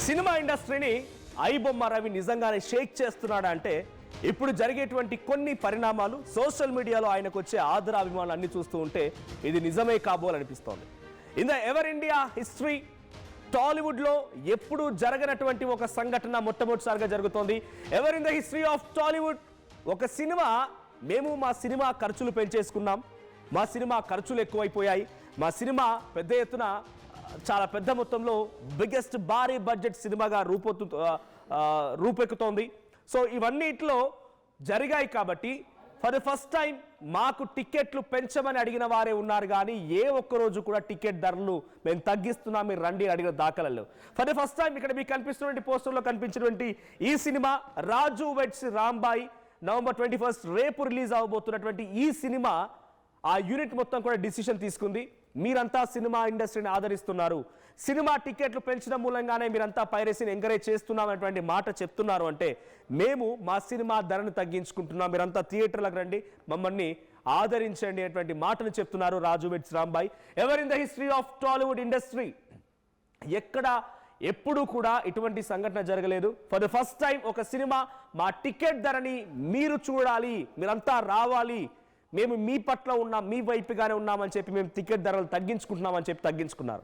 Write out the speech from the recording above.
Cinema ఇండస్ట్రీని ఐబొమ్మ రవి నిజంగానే షేక్ చేస్తున్నాడా అంటే ఇప్పుడు జరిగేటువంటి కొన్ని పరిణామాలు సోషల్ మీడియాలో ఆయనకు వచ్చే ఆదరాభిమానాలు అన్ని చూస్తూ ఉంటే ఇది నిజమే కాబోలనిపిస్తోంది. In the ever India history టాలీవుడ్లో ఎప్పుడు జరగనటువంటి ఒక సంఘటన మొట్టమొదటిసారిగా జరుగుతోంది. Ever in the history of Tollywood ఒక సినిమా మా సినిమా ఖర్చులు పెంచేసుకున్నాం, మా సినిమా ఖర్చులు ఎక్కువైపోయాయి, మా సినిమా పెద్ద ఎత్తున చాలా పెద్ద మొత్తంలో బిగ్గెస్ట్ భారీ బడ్జెట్ సినిమాగా రూపెక్కుతోంది. సో ఇవన్నిట్లో జరిగాయి కాబట్టి ఫర్ ద ఫస్ట్ టైం మాకు టికెట్లు పెంచమని అడిగిన వారే ఉన్నారు, కానీ ఏ ఒక్కరోజు కూడా టికెట్ ధరలు మేము తగ్గిస్తున్నాం మీరు రండి అడిగిన దాఖలలో. ఫర్ ద ఫస్ట్ టైం ఇక్కడ మీకు కనిపిస్తున్నటువంటి పోస్టర్లో కనిపించినటువంటి ఈ సినిమా రాజు వెడ్స్ రాంబాయి నవంబర్ 21 రేపు రిలీజ్ అవబోతున్నటువంటి ఈ సినిమా ఆ యూనిట్ మొత్తం కూడా డిసిషన్ తీసుకుంది. మీరంతా సినిమా ఇండస్ట్రీని ఆదరిస్తున్నారు, సినిమా టికెట్లు పెంచడం మూలంగానే మీరంతా పైరసీని ఎంకరేజ్ చేస్తున్నామనేటువంటి మాట చెప్తున్నారు అంటే మేము మా సినిమా ధరను తగ్గించుకుంటున్నాం, మీరంతా థియేటర్లకు రండి మమ్మల్ని ఆదరించండి అనేటువంటి మాటను చెప్తున్నారు Raju weds Rambai. Ever in the history of Tollywood industry ఎక్కడ ఎప్పుడు కూడా ఇటువంటి సంఘటన జరగలేదు. ఫర్ ద ఫస్ట్ టైం ఒక సినిమా మా టికెట్ ధరని మీరు చూడాలి, మీరంతా రావాలి, మేము మీ పట్ల ఉన్నాం, మీ వైపుగానే ఉన్నామని చెప్పి మేము టికెట్ ధరలు తగ్గించుకుంటున్నామని చెప్పి తగ్గించుకున్నారు.